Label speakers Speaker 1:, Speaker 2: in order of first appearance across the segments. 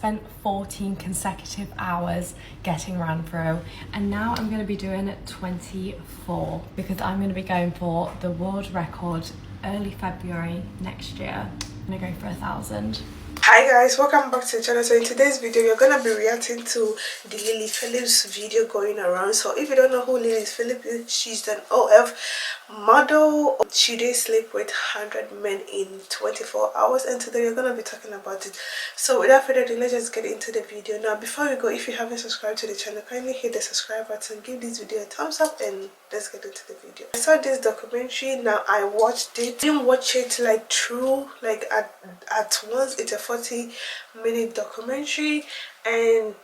Speaker 1: spent 14 consecutive hours getting ran through, and now I'm going to be doing 24 because I'm going to be going for the world record early February next year. I'm going to go for 1,000.
Speaker 2: Hi guys, welcome back to the channel. So in today's video you're gonna be reacting to the Lily Phillips video going around. So if you don't know who Lily Phillips is, she's an OF model. She did sleep with 100 men in 24 hours, and today we're gonna be talking about it. So without further ado, let's just get into the video. Now before we go, if you haven't subscribed to the channel, kindly hit the subscribe button, give this video a thumbs up, and let's get into the video. I saw this documentary. Now I watched it. Didn't watch it like through like at once. It's a 40-minute documentary, and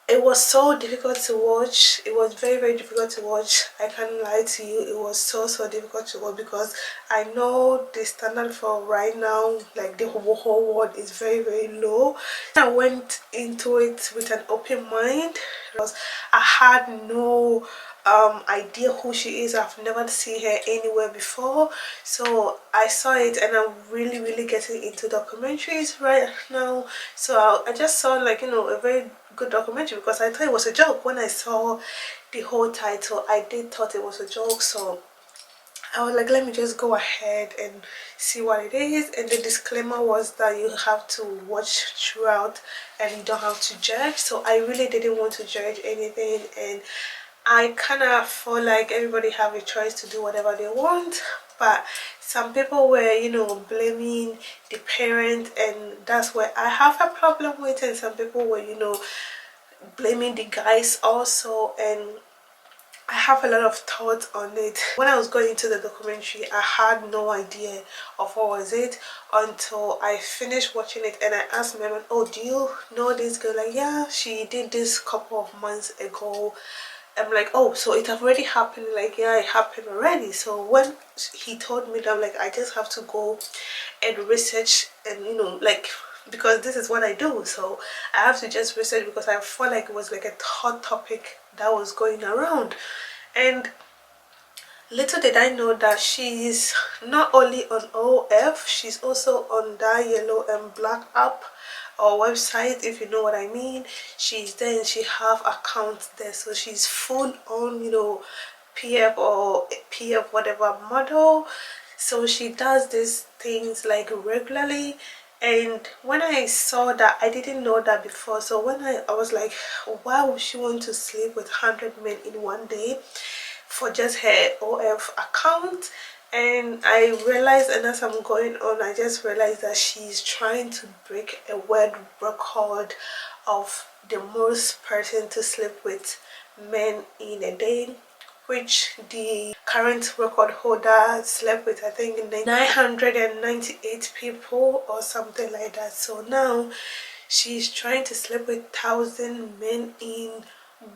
Speaker 2: it was so difficult to watch. It was very difficult to watch. I can't lie to you, it was so difficult to watch because I know the standard for right now, like the whole world, is very low. I went into it with an open mind because I had no idea who she is. I've never seen her anywhere before, so I saw it and I'm really getting into documentaries right now. So I just saw, like, you know, a very good documentary because I thought it was a joke. When I saw the whole title, I did thought it was a joke, so I was like, let me just go ahead and see what it is. And the disclaimer was that you have to watch throughout and you don't have to judge. So I really didn't want to judge anything, and I kind of feel like everybody have a choice to do whatever they want, but some people were, you know, blaming the parent, and that's where I have a problem with. And some people were, you know, blaming the guys also, and I have a lot of thoughts on it. When I was going into the documentary, I had no idea of what was it until I finished watching it, and I asked my mom, oh, do you know this girl? Like, yeah, she did this couple of months ago. I'm like, oh, so it already happened? Like, yeah, it happened already. So when he told me that, I'm like, I just have to go and research, and, you know, like, because this is what I do, so I have to just research because I felt like it was like a hot topic that was going around. And little did I know that she's not only on OF, she's also on that yellow and black app or website, if you know what I mean. She's there and she have accounts there, so she's full on, you know, PF or PF whatever model. So she does these things like regularly. And when I saw that, I didn't know that before. So when I was like, why would she want to sleep with 100 men in one day for just her OF account? And I realized, and as I'm going on, I just realized that she's trying to break a world record of the most person to sleep with men in a day, which the current record holder slept with, I think, 998 people or something like that. So now she's trying to sleep with 1,000 men in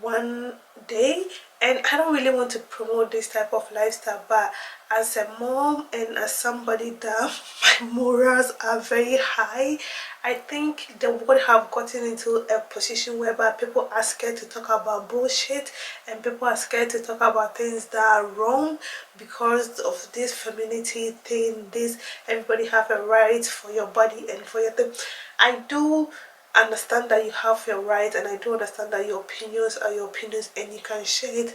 Speaker 2: one day. And I don't really want to promote this type of lifestyle, but as a mom and as somebody that my morals are very high, I think the world have gotten into a position whereby people are scared to talk about bullshit, and people are scared to talk about things that are wrong because of this femininity thing. This, everybody have a right for your body and for your thing. I do understand that you have your rights, and I do understand that your opinions are your opinions and you can share it,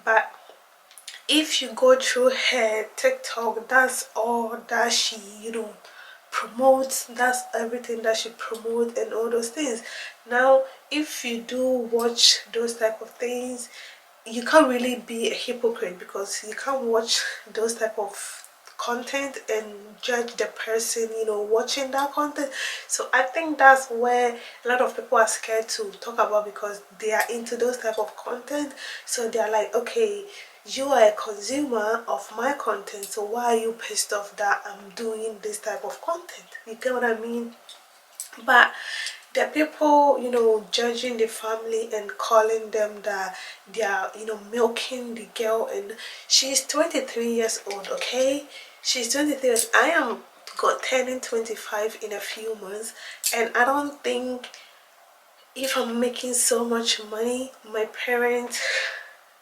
Speaker 2: but if you go through her TikTok, that's all that she, you know, promotes. That's everything that she promotes and all those things. Now if you do watch those type of things, you can't really be a hypocrite because you can't watch those type of content and judge the person, you know, watching that content. So I think that's where a lot of people are scared to talk about because they are into those type of content. So they're like, okay, you are a consumer of my content, so why are you pissed off that I'm doing this type of content? You get what I mean? But the people, you know, judging the family and calling them that they are, you know, milking the girl, and she's 23 years old, okay? She's 23 years. I am turning 25 in a few months, and I don't think, if I'm making so much money, my parents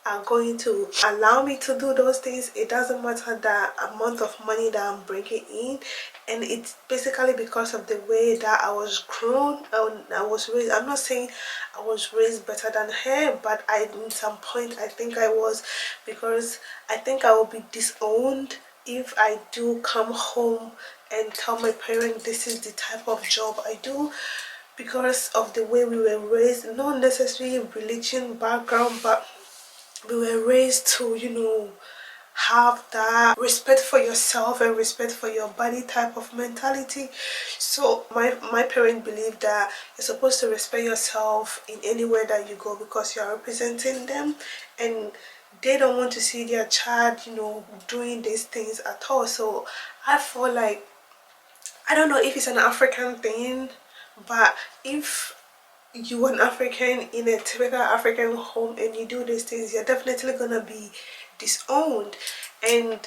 Speaker 2: are going to allow me to do those things. It doesn't matter the amount of money that I'm bringing in, and it's basically because of the way that I was grown and I was raised. I'm not saying I was raised better than her, but in some point I think I was, because I think I will be disowned if I do come home and tell my parents this is the type of job I do, because of the way we were raised. Not necessarily religion background, but we were raised to, you know, have that respect for yourself and respect for your body type of mentality. So my parents believe that you're supposed to respect yourself in anywhere that you go, because you are representing them, and they don't want to see their child, you know, doing these things at all. So I feel like, I don't know if it's an African thing, but if you an African in a typical African home and you do these things, you're definitely gonna be disowned. And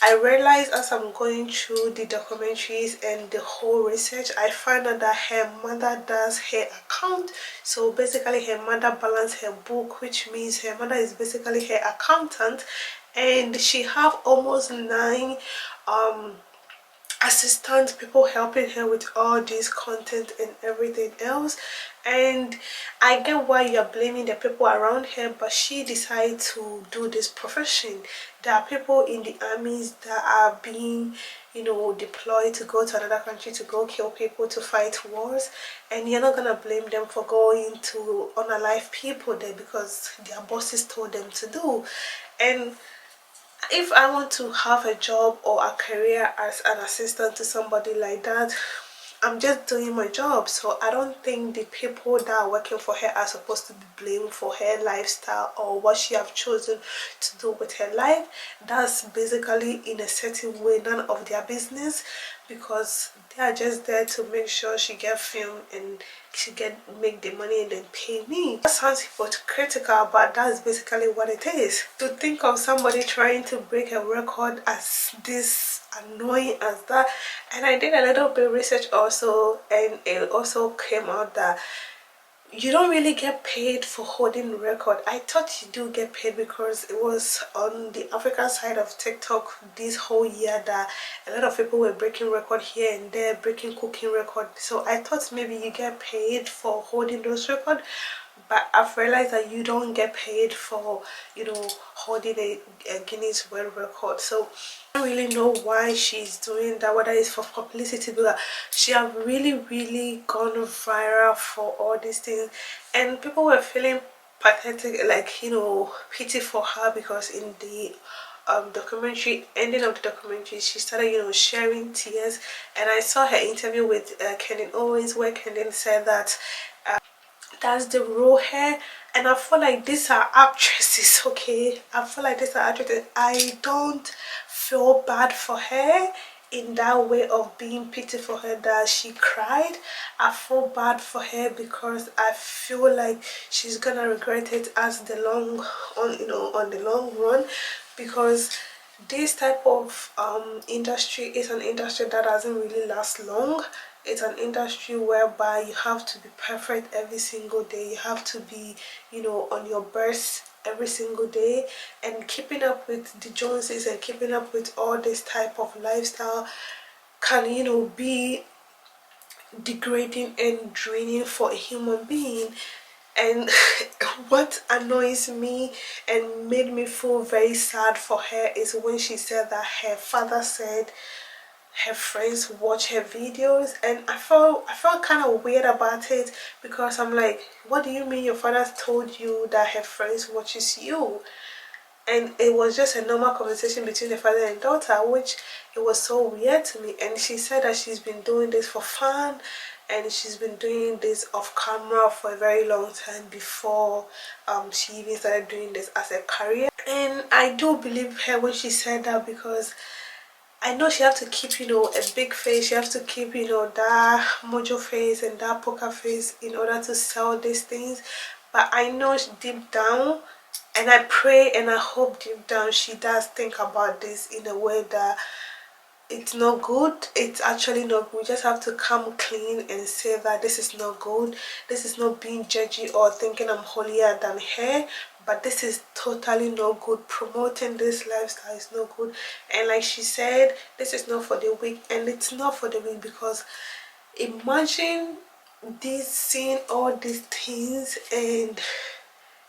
Speaker 2: I realized as I'm going through the documentaries and the whole research, I found out that her mother does her account. So basically her mother balances her book, which means her mother is basically her accountant, and she have almost 9 assistant people helping her with all this content and everything else. And I get why you're blaming the people around her, but she decided to do this profession. There are people in the armies that are being, you know, deployed to go to another country to go kill people, to fight wars, and you're not gonna blame them for going to unalive people there because their bosses told them to do. And if I want to have a job or a career as an assistant to somebody like that, I'm just doing my job. So I don't think the people that are working for her are supposed to be blamed for her lifestyle or what she have chosen to do with her life. That's basically, in a certain way, none of their business, because they are just there to make sure she get filmed and she make the money and then pay me. That sounds hypocritical, but that's basically what it is. To think of somebody trying to break a record as this annoying as that. And I did a little bit of research also, and it also came out that you don't really get paid for holding record. I thought you do get paid, because it was on the African side of TikTok this whole year that a lot of people were breaking record here and there, breaking cooking record. So I thought maybe you get paid for holding those records, but I've realized that you don't get paid for, you know, holding a Guinness World Record. So I don't really know why she's doing that, whether it's for publicity, but she have really gone viral for all these things, and people were feeling pathetic, like, you know, pity for her, because in the documentary, ending of the documentary, she started, you know, sharing tears. And I saw her interview with Kenan Owens, where Kenan said that that's the raw hair. And I feel like these are actresses, okay? I feel like these are actresses. I don't feel bad for her in that way of being pity for her that she cried. I feel bad for her because I feel like she's gonna regret it as the long on, you know, on the long run, because this type of industry is an industry that doesn't really last long. It's an industry whereby you have to be perfect every single day. You have to be, you know, on your best every single day, and keeping up with the Joneses and keeping up with all this type of lifestyle can, you know, be degrading and draining for a human being. And what annoys me and made me feel very sad for her is when she said that her father said her friends watch her videos. And I felt kind of weird about it, because I'm like, what do you mean your father told you that her friends watches you? And it was just a normal conversation between the father and daughter, which it was so weird to me. And she said that she's been doing this for fun, and she's been doing this off camera for a very long time before she even started doing this as a career. And I do believe her when she said that, because I know she have to keep, you know, a big face. She has to keep, you know, that mojo face and that poker face in order to sell these things. But I know deep down, and I pray and I hope deep down, she does think about this in a way that it's not good. It's actually not good. We just have to come clean and say that this is not good. This is not being judgy or thinking I'm holier than her, but this is totally not good. Promoting this lifestyle is not good. And like she said, this is not for the weak, and it's not for the weak because imagine this, seeing all these things and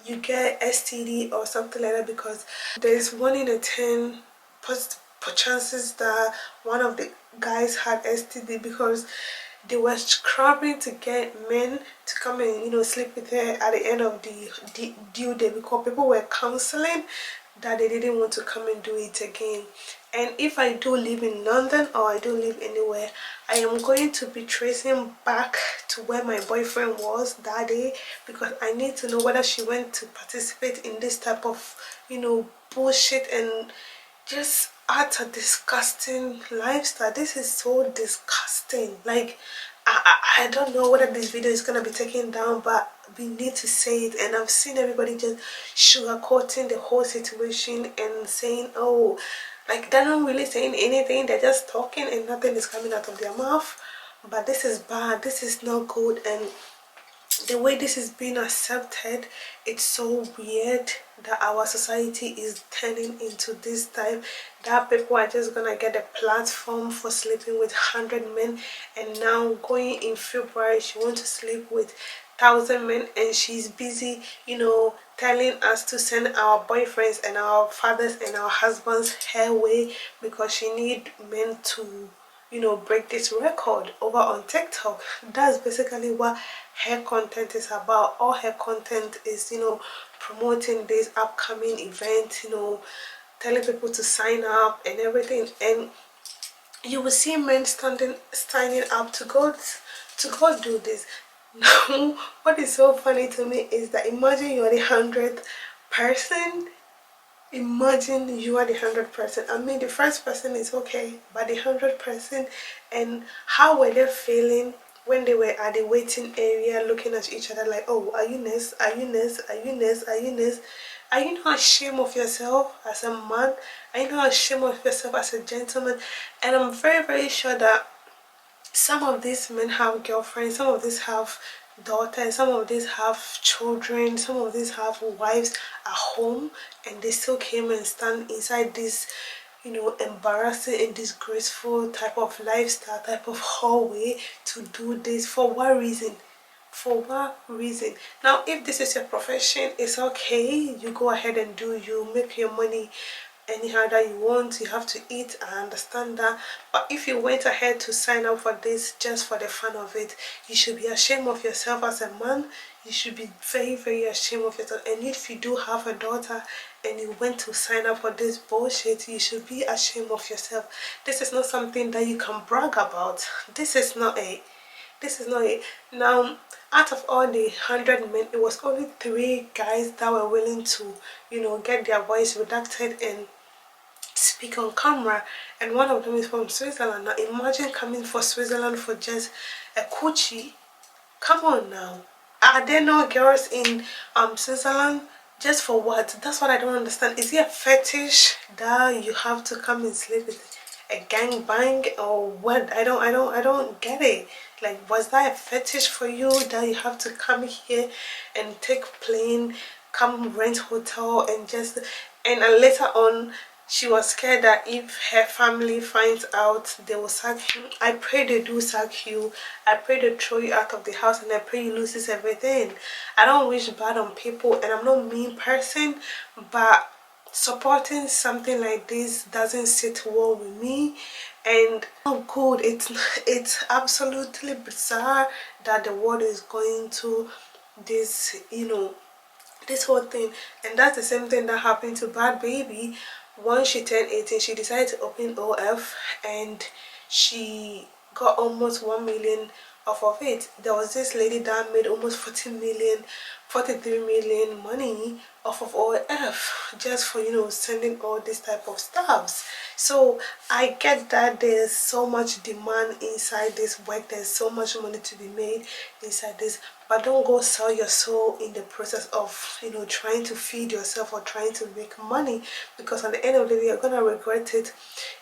Speaker 2: you get STD or something like that, because there's 1 in 10 chances that one of the guys had STD because they were scrapping to get men to come and sleep with her at the end of the due day, because people were counseling that they didn't want to come and do it again. And if I do live in London or I do live anywhere, I am going to be tracing back to where my boyfriend was that day, because I need to know whether she went to participate in this type of bullshit and just utter disgusting lifestyle. This is so disgusting. Like I don't know whether this video is gonna be taken down, but we need to say it. And I've seen everybody just sugarcoating the whole situation and saying, oh, like they're not really saying anything, they're just talking and nothing is coming out of their mouth. But this is bad, this is not good. And the way this is being accepted, it's so weird that our society is turning into this type, that people are just gonna get a platform for sleeping with 100 men, and now going in February she wants to sleep with 1,000 men, and she's busy telling us to send our boyfriends and our fathers and our husbands her way because she need men to break this record over on TikTok. That's basically what her content is about. All her content is promoting this upcoming event, telling people to sign up and everything. And you will see men standing up to go do this. Now what is so funny to me is that imagine you are the 100th person. Imagine you are the 100th person. I mean, the first person is okay, but the 100th person, and how were they feeling when they were at the waiting area looking at each other like, oh, are you next? Are you next? Are you next? Are you next? Are you not ashamed of yourself as a man? Are you not ashamed of yourself as a gentleman? And I'm very, very sure that some of these men have girlfriends, some of these have daughters, some of these have children, some of these have wives at home, and they still came and stand inside this embarrassing and disgraceful type of lifestyle, type of hallway to do this. For what reason? For what reason? Now if this is your profession, it's okay, you go ahead and do you, make your money anyhow that you want. You have to eat, I understand that. But if you went ahead to sign up for this just for the fun of it, you should be ashamed of yourself as a man. You should be very, very ashamed of yourself. And if you do have a daughter and you went to sign up for this bullshit, you should be ashamed of yourself. This is not something that you can brag about. This is not it. Now, out of all the 100 men, it was only 3 guys that were willing to get their voice redacted and speak on camera, and one of them is from Switzerland. Now imagine coming for Switzerland for just a coochie. Come on now, are there no girls in Switzerland? Just for what? That's what I don't understand. Is it a fetish that you have to come and sleep with a gangbang or what? I don't get it. Like, was that a fetish for you that you have to come here and take plane, come rent hotel and just, and later on she was scared that if her family finds out, they will sack you. I pray they do sack you. I pray they throw you out of the house, and I pray you loses everything. I don't wish bad on people, and I'm not a mean person, but supporting something like this doesn't sit well with me. And not good. It's absolutely bizarre that the world is going to this this whole thing. And that's the same thing that happened to Bad Baby. Once she turned 18, she decided to open OF, and she got almost 1 million off of it. There was this lady that made almost 40 million, 43 million money off of OF just for sending all this type of stuffs. So I get that there's so much demand inside this work, there's so much money to be made inside this, but don't go sell your soul in the process of trying to feed yourself or trying to make money, because at the end of the day you're gonna regret it.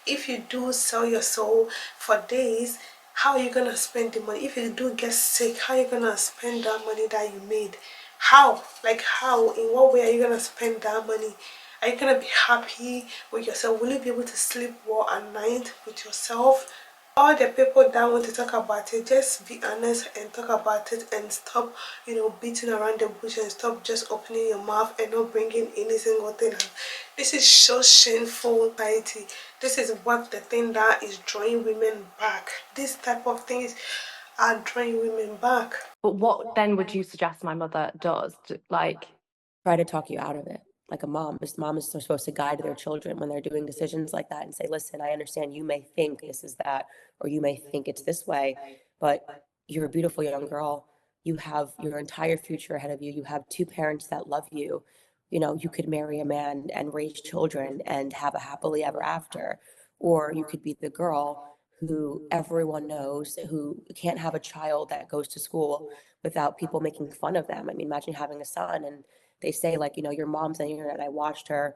Speaker 2: If you do sell your soul for days, how are you gonna spend the money? If you do get sick, how are you gonna spend that money that you made? How? Like how? In what way are you gonna spend that money? Are you gonna be happy with yourself? Will you be able to sleep well at night with yourself? All the people that want to talk about it, just be honest and talk about it, and stop, beating around the bush, and stop just opening your mouth and not bringing any single thing up. This is so shameful, society. This is what the thing that is drawing women back. This type of things are drawing women back.
Speaker 1: But what then would you suggest my mother does? Like,
Speaker 3: try to talk you out of it. Like a mom, this mom is supposed to guide their children when they're doing decisions like that and say, listen, I understand you may think this is that, or you may think it's this way, but you're a beautiful young girl. You have your entire future ahead of you. You have two parents that love you. You know, you could marry a man and raise children and have a happily ever after, or you could be the girl who everyone knows who can't have a child that goes to school without people making fun of them. I mean, imagine having a son and they say, like, you know, your mom's on the internet. I watched her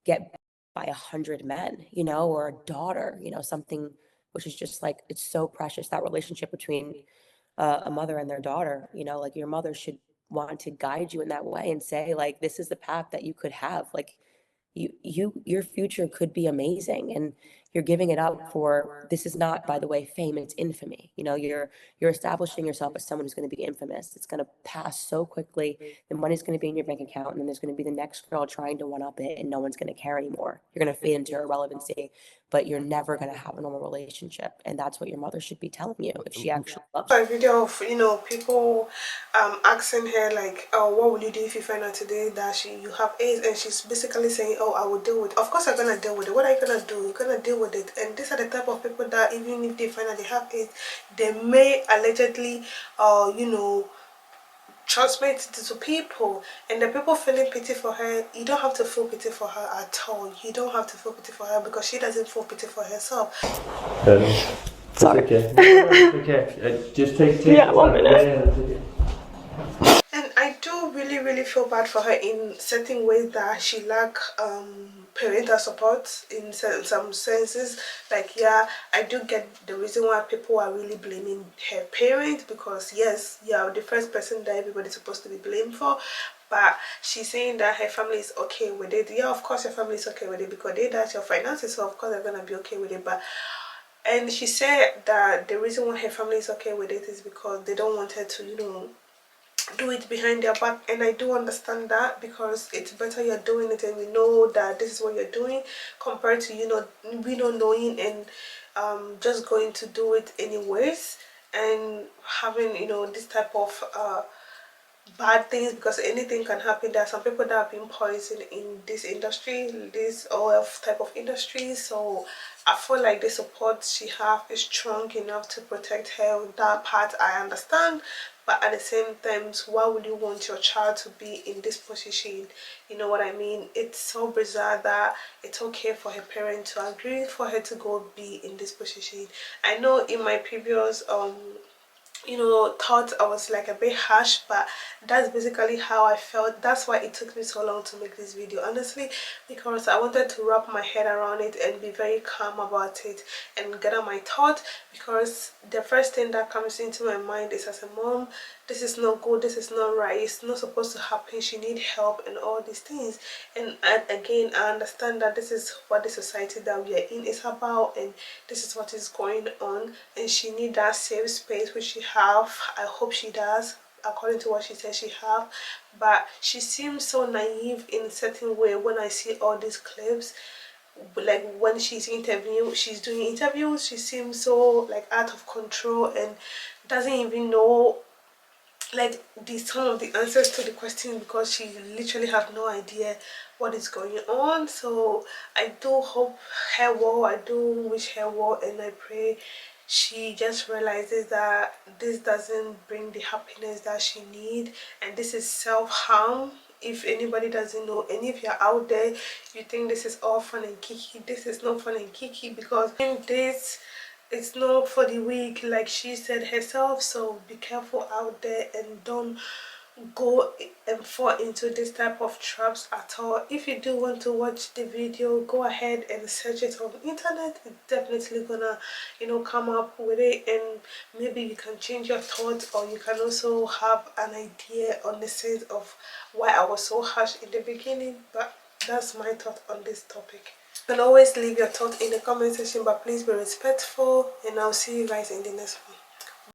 Speaker 3: get by 100 men, you know, or a daughter, you know, something which is just like, it's so precious, that relationship between a mother and their daughter, you know, like your mother should want to guide you in that way and say, like, this is the path that you could have. Like, your future could be amazing, and you're giving it up for, this is not, by the way, fame, it's infamy. You know, you're establishing yourself as someone who's going to be infamous. It's going to pass so quickly. The money's going to be in your bank account, and then there's going to be the next girl trying to one up it, and no one's going to care anymore. You're going to fade into irrelevancy, but you're never going to have a normal relationship, and that's what your mother should be telling you if she actually loves you.
Speaker 2: A video of people asking her like, oh, what will you do if you find out today that you have AIDS, and she's basically saying, oh, I will deal with it. Of course I'm gonna deal with it. What are you gonna do? You're gonna deal with it. And these are the type of people that even if they find out they have AIDS, they may allegedly transmit it to people, and the people feeling pity for her. You don't have to feel pity for her at all. You don't have to feel pity for her because she doesn't feel pity for herself.
Speaker 3: Sorry.
Speaker 4: It's okay. It's okay. Just take
Speaker 3: Yeah, 1 minute.
Speaker 2: And I do really feel bad for her in certain ways that she lack parental support in some senses. Like, yeah, I do get the reason why people are really blaming her parents, because yes, you are the first person that everybody's supposed to be blamed for. But she's saying that her family is okay with it. Yeah, of course your family is okay with it because they dash your finances, so of course they're gonna be okay with it. And she said that the reason why her family is okay with it is because they don't want her to, do it behind their back. And I do understand that, because it's better you're doing it and we know that this is what you're doing, compared to we don't knowing and just going to do it anyways, and having this type of bad things, because anything can happen. There are some people that have been poisoned in this industry, this OF type of industry. So I feel like the support she have is strong enough to protect her. That part I understand, but at the same time, why would you want your child to be in this position? You know what I mean? It's so bizarre that it's okay for her parent to agree for her to go be in this position. I know in my previous thought I was like a bit harsh, but that's basically how I felt. That's why it took me so long to make this video, honestly, because I wanted to wrap my head around it and be very calm about it and gather my thoughts, because the first thing that comes into my mind is, as a mom, this is not good, this is not right, it's not supposed to happen, she needs help and all these things. And again, I understand that this is what the society that we are in is about, and this is what is going on, and she needs that safe space, which she have. I hope she does, according to what she says she have. But she seems so naive in a certain way when I see all these clips. Like when she's doing interviews, she seems so like out of control and doesn't even know like some of the answers to the questions, because she literally have no idea what is going on. So I do hope her well, I do wish her well, and I pray she just realizes that this doesn't bring the happiness that she need, and this is self-harm. If anybody doesn't know, and if you're out there you think this is all fun and kiki, this is not fun and kiki, because in this, it's not for the weak, like she said herself. So be careful out there and don't go and fall into this type of traps at all. If you do want to watch the video, go ahead and search it on internet. It's definitely gonna, you know, come up with it, and maybe you can change your thoughts, or you can also have an idea on the sense of why I was so harsh in the beginning. But that's my thought on this topic. You can always leave your thought in the comment section, but please be respectful, and I'll see you guys in the next one.